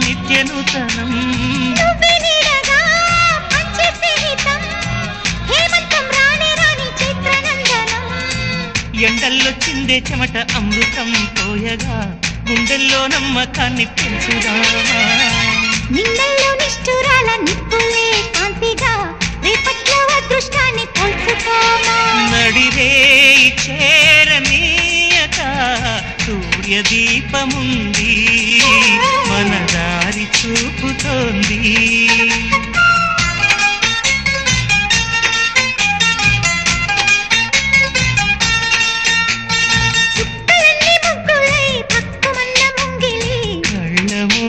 నిత్య నూతనం ఎండల్లో చిందే చెమట అమృతం పోయగా గుండెల్లో నమ్మకాన్ని పెంచుదామా నిన్నల్లో నిష్ఠురాల నిప్పులే కాంతిగా రేపట్లో అదృష్టాన్ని కలుసుకోమా నడిరే చేరనీయక సూర్యదీపముంది